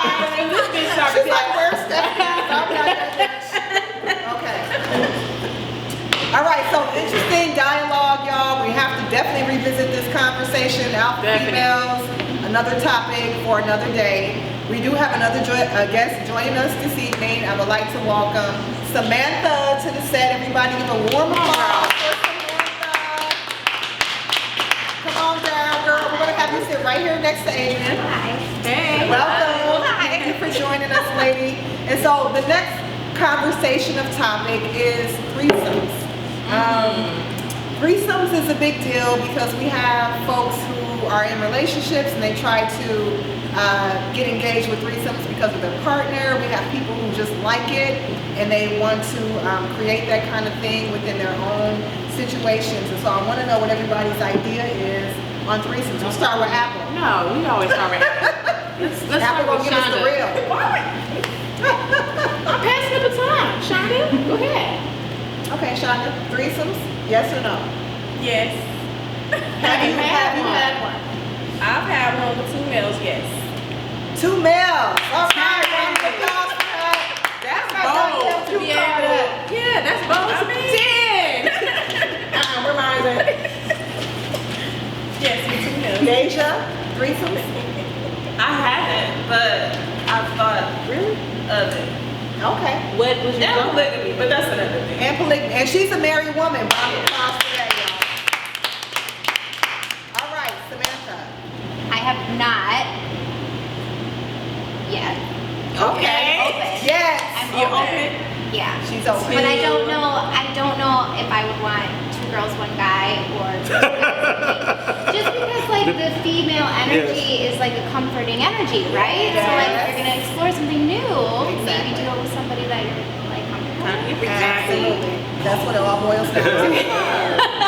She's like, where's Stephanie? Okay. All right, so interesting dialogue, y'all. We have to definitely revisit this conversation. Alpha females, another topic for another day. We do have another guest joining us this evening. I would like to welcome Samantha to the set. Everybody give a warm applause for Samantha. Come on down, girl. We're going to have you sit right here next to Adrian. Hi. Hey. Welcome. Hi. Thank you for joining us, lady. And so the next conversation of topic is threesomes. Threesomes is a big deal because we have folks who are in relationships and they try to get engaged with threesomes because of their partner. We have people who just like it and they want to create that kind of thing within their own situations. And so I want to know what everybody's idea is on threesomes. We'll start with Apple. No, we always start with Apple. Let's Apple start will with give us the Shonda. real. I'm passing the baton. Shonda, go ahead. Okay, Shonda, threesomes, yes or no? Yes. Have you had one? I've had one with 2 males, yes. 2 males. All right, round of applause for that. That's That's bold to be able to. Yeah, that's bold to be. 10. Where mine at? Yes, with 2 males. Deja, threesomes? I haven't, but I've thought of it. Okay. What was your And polygamy, but that's another thing. And polygamy. And she's a married woman. Round of applause for that, y'all. All right, Samantha. I have not yet. Okay. Open. Yes. I'm You're open. open? Yeah. She's open. But I don't know if I would want 2 girls, 1 guy, or 2 guys. Just because like the female energy is like a comforting energy, right? So like if you're gonna explore something new, maybe do it with somebody that you're like comfortable with. Absolutely. That's what it all boils down to.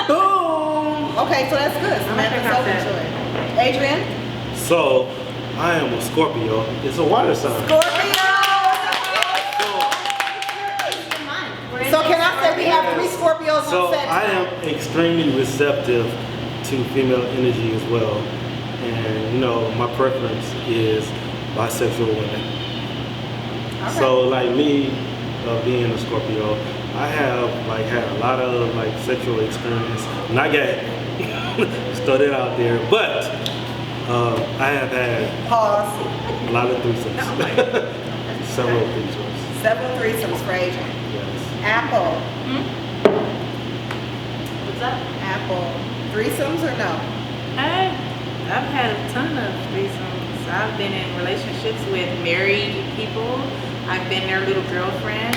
Boom. Okay, so that's good. Samantha's open to it. Adrian? So, I am a Scorpio. It's a water sign. Scorpio! So can I say we have 3 Scorpios So on set? I am extremely receptive to female energy as well. And you know, my preference is bisexual women. Okay. So like me, being a Scorpio, I have like had a lot of like sexual experience. Not gay. Just throw that out there. But I have had Pause. a lot of threesomes. Several threesomes. Several threesomes for Adrian. Yes. Apple. What's up? Apple. Threesomes or no? I've had a ton of threesomes. I've been in relationships with married people. I've been their little girlfriend.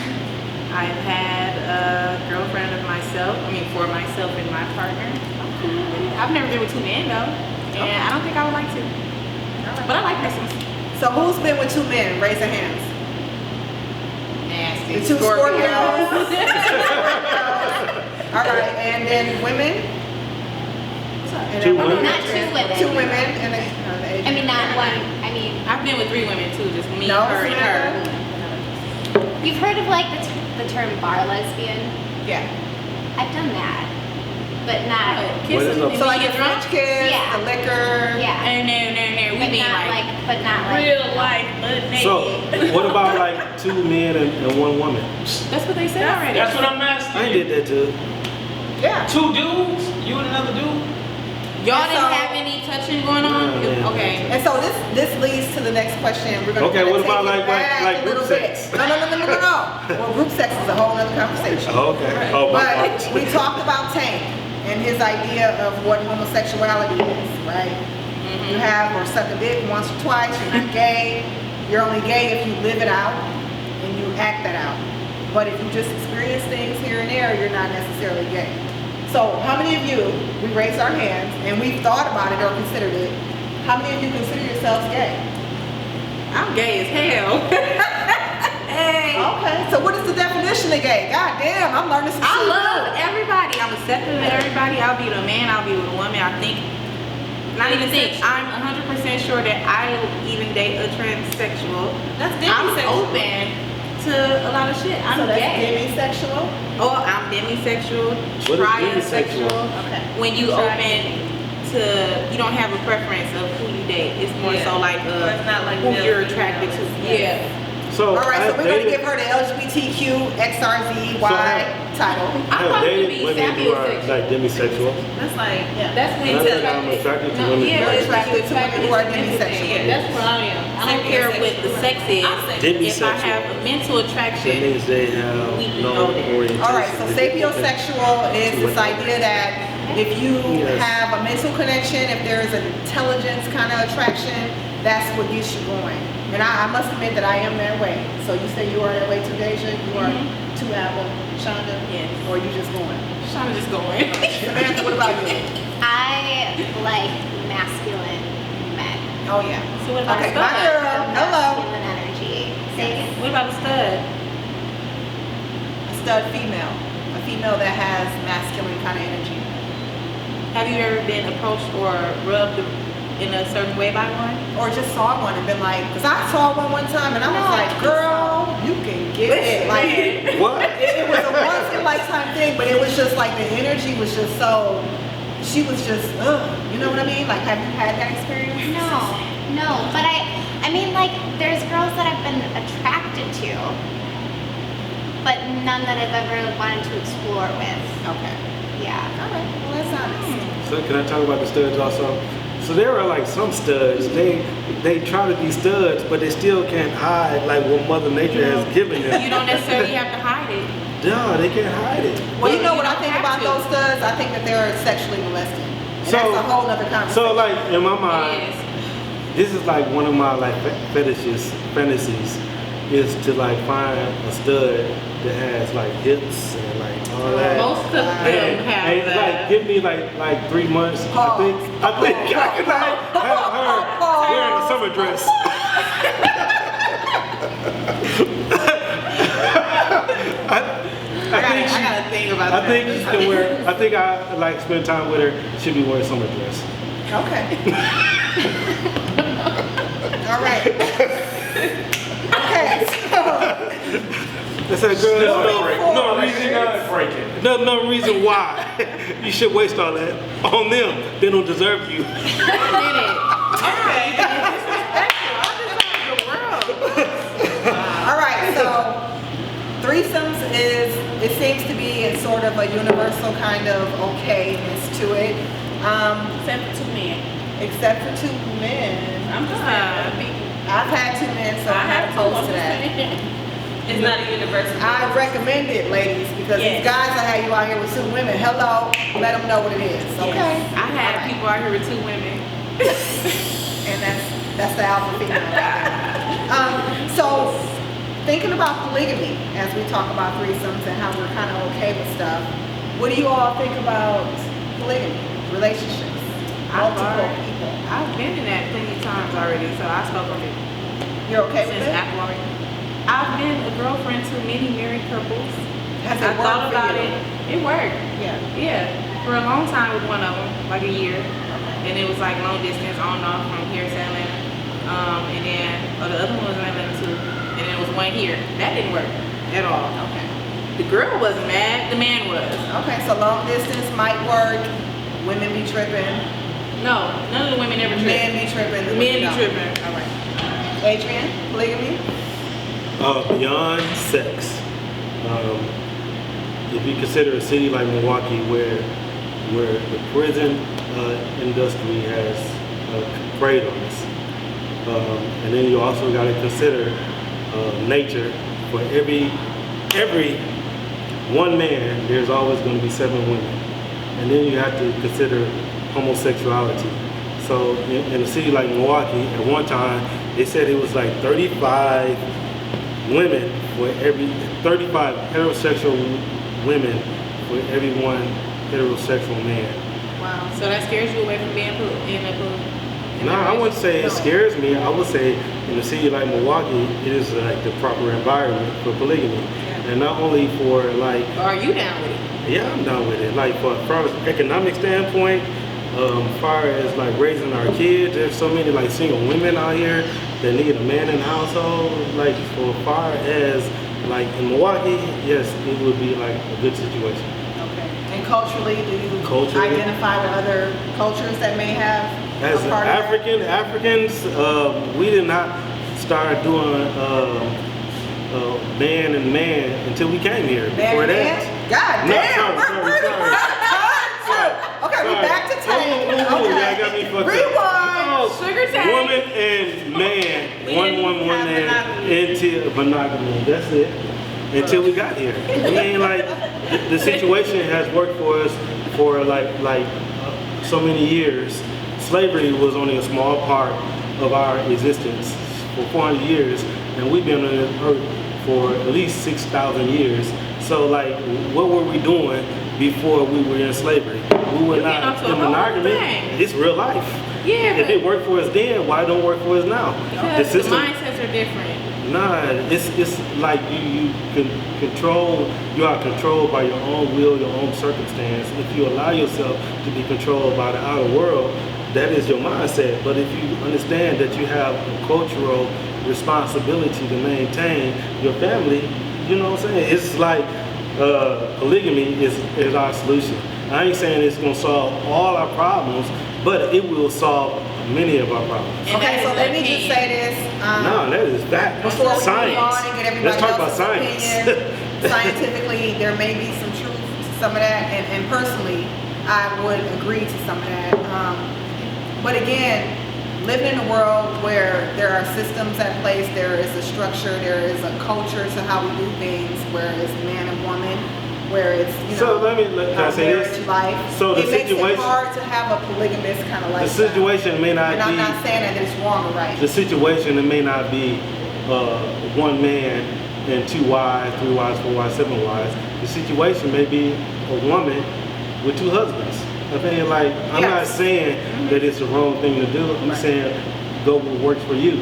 I've had a girlfriend of myself. For myself and my partner. I've never been with 2 men though, and I don't think I would like to. But I like threesomes. So who's been with 2 men? Raise your hands. Nasty. The 2 Scorpios. All right, and then women? And 2 then women? Not 2 women. 2 women and then I mean, not 1. I mean, I've been with 3 women too, just me, No, her, and her. you've heard of like the term bar lesbian? yeah. I've done that, but not. Kissing What is and So like being the drunk. French kiss, Yeah. the liquor. Yeah. No. We But mean not like but not like. Real life, but naked. So, what about like 2 men and 1 woman? that's what they said already. That's what I'm asking. I did that too. Yeah. 2 dudes, you and another dude. Y'all And didn't so- have any touching going on? Yeah. Okay. And so this leads to the next question. We're gonna Okay, kinda what take about it like back a group little sex? bit. No. Well, group sex is a whole other conversation. Okay. Oh, my But fault. we talked about Tank and his idea of what homosexuality is, right? You have or suck a dick once or twice, you're not gay. You're only gay if you live it out and you act that out. But if you just experience things here and there, you're not necessarily gay. So how many of you, we raised our hands and we thought about it or considered it, how many of you consider yourselves gay? I'm gay as hell. Hey. Okay, so what is the definition of gay? God damn, I'm learning some I shit. love everybody. I'm accepting of everybody. I'll be with a man, I'll be with a woman. I think, not even think, I'm 100% sure that I will even date a transsexual. That's I'm demisexual. open to a lot of shit. I'm So that's gay. demisexual? Oh, I'm demisexual, What is trisexual. demisexual? Okay. When you Try open you don't have a preference of who you date. It's more Yeah. so like It's not like who male, you're attracted to. female. Yeah. So All right, so I've we're going to dated- give her the LGBTQ XRZY title. I have thought to dated be women who are sapiosexual. like demisexual. That's like, That's when And I you're said I'm attracted to women. Yeah, You're it's like attracted to women who are everything. demisexual. That's where I am. I don't care what the sex is. I'm saying If I Demisexual. have a mental That attraction, means they have We no know that. orientation. All right, so sapiosexual is this idea that if you Yes. have a mental connection, if there is an intelligence kind of attraction, that's what gets you going. And I must admit that I am that way. So you say you are that way too, Deja? You are too, Apple, Shonda? Yes. Or you just going? I'm just going. Samantha, what about you? I like masculine men. Oh, yeah. So what about Okay, a my stud? girl, hello. Masculine energy. Say again. What about a stud? A stud female. A female that has masculine kind of energy. Have you ever been approached or rubbed in a certain way by one? Or just saw one and been like, because I saw one time and I was like, girl, you can get it. Like, What? it was a once in a lifetime thing, but it was just like the energy was just so, she was just, ugh, you know what I mean? Like, have you had that experience? No, but I mean, like, there's girls that I've been attracted to, but none that I've ever wanted to explore with. Okay. Yeah. All right. Well, that's honest. So can I talk about the studs also? So there are like some studs, they try to be studs, but they still can't hide like what Mother Nature has given You them. don't necessarily have to hide it. No, they can't hide it. Well, you know You what I don't think have about to. those studs? I think that they're sexually molested. And So- that's a whole other conversation. So like in my mind, Yes. this is like one of my like fantasies is to like find a stud that has like hips and like all that. Most of them have and that. like give me like 3 months. Pause. I think I can like have her wearing a summer dress. I gotta think about I that. think she can wear. I think I like spend time with her. She'll be wearing summer dress. Okay. All right. Okay, so That's a girl. Moving No forward. reason. Break it. No reason why you should waste all that on them. They don't deserve you. all right, so threesomes is, it seems to be in sort of a universal kind of okayness to it. except for 2 men. Except for 2 men. I'm just saying, other people. I've had 2 men, so I'm not opposed to that. It's not a university. I recommend it, ladies, because Yes. these guys will have you out here with 2 women. Hello, let them know what it is, okay? I had people out here with 2 women. And that's the alpha female. So thinking about polygamy as we talk about threesomes and how we're kind of okay with stuff, what do you all think about polygamy, relationships, multiple people? I've been in that plenty of times already, so I spoke on it You're okay with since it? Apple already. I've been a girlfriend to many married couples. Has it I worked thought for about you? it. It worked. Yeah. Yeah. For a long time with one of them, like a year. And it was like long distance on and off from here to Atlanta. And then the other one was in Atlanta too. And then it was one here. That didn't work at all. Okay. The girl wasn't mad, the man was. Okay, so long distance might work. Women be tripping. No, none of the women ever Men tripped. be tripping. The men be don't. tripping. All right. Adrian, polygamy? Beyond sex. If you consider a city like Milwaukee where the prison industry has preyed on us, and then you also got to consider nature. For every one man, there's always going to be 7 women, and then you have to consider homosexuality. So in a city like Milwaukee, at one time, they said it was like 35 women for every 35 heterosexual women for every one heterosexual man. Wow. So that scares you away from being put in a pool? No, I wouldn't say it scares me. I would say in a city like Milwaukee, it is like the proper environment for polygamy. And not only for like, Are you down with it? yeah, I'm done with it. Like from an economic standpoint, as far as like raising our kids, there's so many like single women out here that need a man in the household. Like for far as like in Milwaukee, yes, it would be like a good situation. Okay. And And culturally, do you Culturally. identify with other cultures that may have As a part of that? Africans, we did not start doing man and man until we came here. Before that, God No, damn, sorry. Okay, we're back to tank. Y'all got me fucked up. Rewind. Sugar tank. Woman and man, We one didn't woman have and monogamy. until monogamy. That's it. Until we got here. We ain't like the situation has worked for us for so many years. Slavery was only a small part of our existence for 400 years, and we've been on this earth for at least 6,000 years. So like, what were we doing before we were in slavery? We were not onto a in whole monogamy. thing. It's real life. Yeah, If but it worked for us then, why don't it work for us now? because the mindsets are different. Nah, it's like you can control. You are controlled by your own will, your own circumstance. If you allow yourself to be controlled by the outer world, that is your mindset. But if you understand that you have a cultural responsibility to maintain your family, you know what I'm saying? It's like polygamy is our solution. I ain't saying it's gonna solve all our problems, but it will solve many of our problems. And Okay, that so is let me opinion. just say this. No, that is fact. Before we Science. move on and get everybody Let's talk about else's science. opinion, scientifically, there may be some truth to some of that, and personally, I would agree to some of that. But again, living in a world where there are systems at place, there is a structure, there is a culture to how we do things, where it's man and woman, where it's, So let me can I say marriage this? life. So the it makes it situation- hard to have a polygamous kind of The lifestyle. situation may not And I'm be. not saying that it's wrong or right. The situation, it may not be one man and 2 wives, 3 wives, 4 wives, 7 wives. The situation may be a woman with 2 husbands. I mean, like, I'm not Yes. saying that it's the wrong thing to do. I'm saying go what works for you.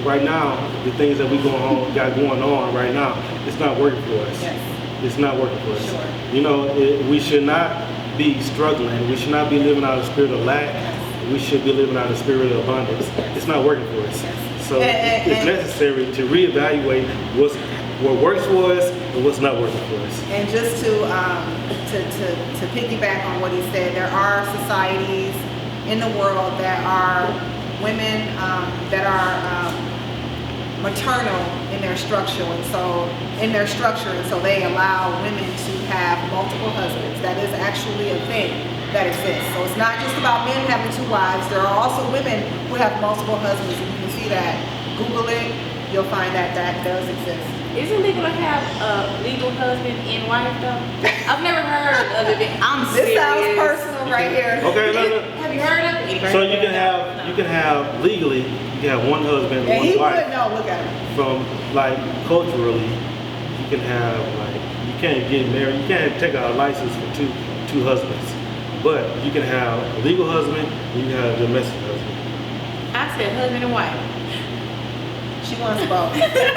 Right now, the things that we got going on right now, it's not working for us. Yes. It's not working for us. Sure. You know, we should not be struggling. We should not be living out of the spirit of lack. We should be living out of the spirit of abundance. It's not working for us. So it's necessary to reevaluate what works for us and what's not working for us. And just to piggyback on what he said, there are societies in the world that are women that are maternal in their structure, and so they allow women to have multiple husbands. That is actually a thing that exists. So it's not just about men having 2 wives. There are also women who have multiple husbands, and you can see that. Google it, you'll find that does exist. Is it legal to have a legal husband and wife though? I've never heard of it. I'm This serious. sounds personal right here. Okay, no. Have you heard of it? So you can have legally, you can have one husband And and he one would wife. know. Look at him. From like culturally, you can have like you can't get married. You can't take out a license for two husbands, but you can have a legal husband and you can have a domestic husband. I said husband and wife. She wants both.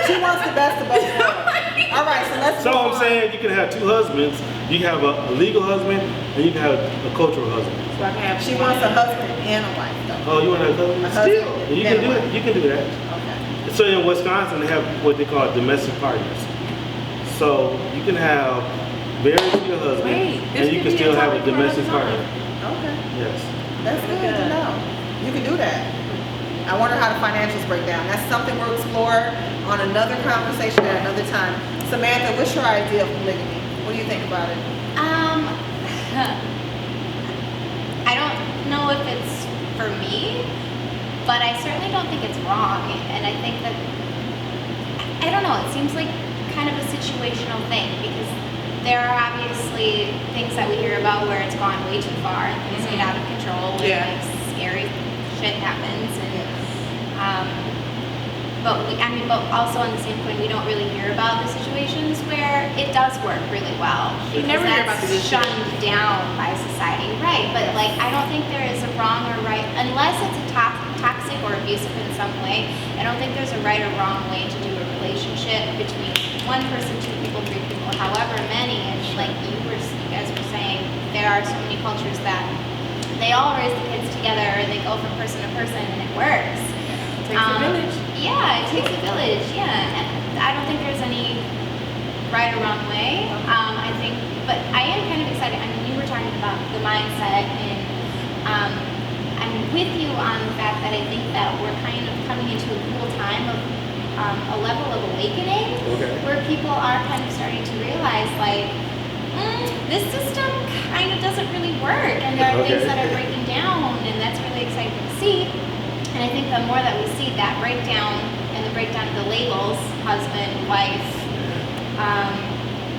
She wants the best of both worlds. All right, so let's So move I'm on. saying you can have 2 husbands. You can have a legal husband and you can have a cultural husband. So I can have She wants a husband and a wife, though. Oh, you want to have a husband? A husband Still, you and can a do wife. it. You can do that. Okay. So in Wisconsin, they have what they call domestic partners. So you can have married to your husband Wait, and this you can could be still a have a topic for domestic another partner. time. Okay. Yes. That's good to know. You can do that. I wonder how the financials break down. That's something we'll explore on another conversation at another time. Samantha, what's your idea of polygamy? What do you think about it? I don't know if it's for me, but I certainly don't think it's wrong. And I think that, I don't know, it seems like kind of a situational thing, because there are obviously things that we hear about where it's gone way too far and things get out of control and Yeah. like scary shit happens. And but also on the same point, we don't really hear about the situations where it does work really well. You never hear about That's the shunned down by society, right? But like, I don't think there is a wrong or right, unless it's a toxic or abusive in some way. I don't think there's a right or wrong way to do a relationship between one person, 2 people, 3 people, however many. And like you guys were saying, there are so many cultures that they all raise the kids together and they go from person to person and it works. It takes a village. Yeah, it takes a village. Yeah, and I don't think there's any right or wrong way. I think, but I am kind of the mindset, and I'm with you on the fact that I think that we're kind of coming into a cool time of a level of awakening, where people are kind of starting to realize, like, this system kind of doesn't really work, and there are things that are breaking down, and that's really exciting to see. And I think the more that we see that breakdown, and the breakdown of the labels, husband, wife,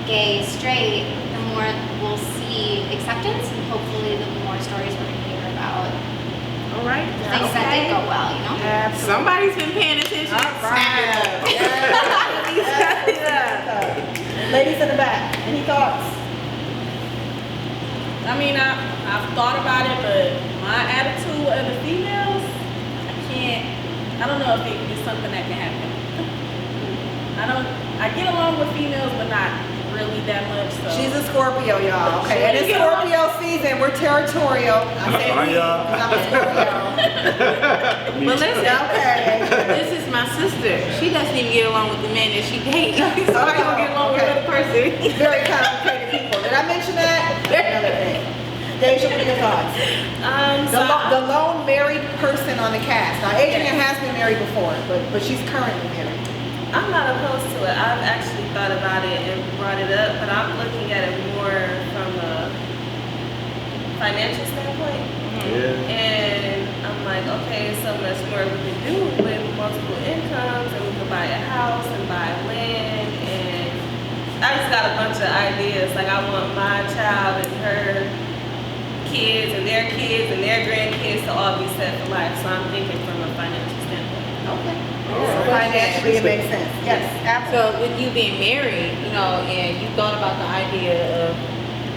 gay, straight, the more we'll see acceptance, and hopefully the more stories we're going to hear about All right. things that did go well, you know? Absolutely. Somebody's been paying attention. All right. Yeah. Ladies in the back, any thoughts? I mean, I've thought about it, but my attitude of the females, I don't know if it's something that can happen. I get along with females, but not really that much. So. She's a Scorpio, y'all. Okay, and it's Scorpio season. We're territorial. I say we, 'cause I'm a Scorpio. But listen, Okay. this is my sister. She doesn't even get along with the men that she dates. So I don't get along with Okay. another person. Very complicated people. Did I mention that? That's another thing. Deja, what are your thoughts? The lone married person on the cast. Now, Adrian has been married before, but she's currently married. I'm not opposed to it. I've actually thought about it and brought it up, but I'm looking at it more from a financial standpoint. Yeah. And I'm like, okay, so much more we can do with multiple incomes, and we can buy a house and buy land, and I just got a bunch of ideas. Like, I want my child and her kids and their grandkids to all be set for life. So I'm thinking from a financial standpoint. Okay. Financially, it makes sense. Yes, absolutely. So with you being married, you know, and you thought about the idea of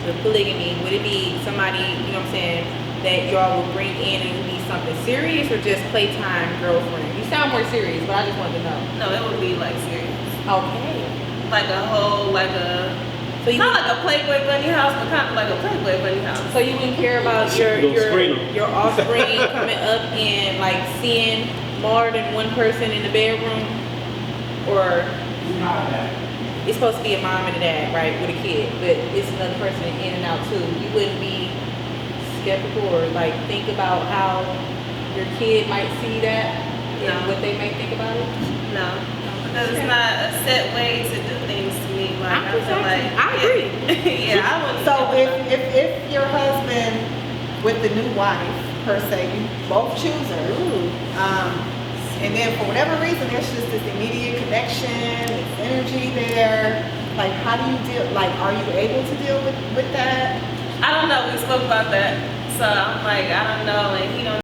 the polygamy, would it be somebody, you know what I'm saying, that y'all would bring in and it would be something serious, or just playtime girlfriend? You sound more serious, but I just wanted to know. No, it would be like serious. Okay. Like a whole, So you not like a Playboy bunny house, but kind of like a Playboy bunny house. So you wouldn't care about Don't screen 'em. your offspring coming up and like seeing more than one person in the bedroom, or it's supposed to be a mom and a dad, right, with a kid, but it's another person in and out too. You wouldn't be skeptical or like think about how your kid might see that and No. what they may think about it? No, because it's not a set way to do things to me. Like, I feel like I agree. yeah, I wouldn't. So if your husband with the new wife per se, you both choose her, and then for whatever reason there's just this immediate connection, this energy there. Like, how do you deal? Like, are you able to deal with that? I don't know. We spoke about that, so I'm like, I don't know, and he don't.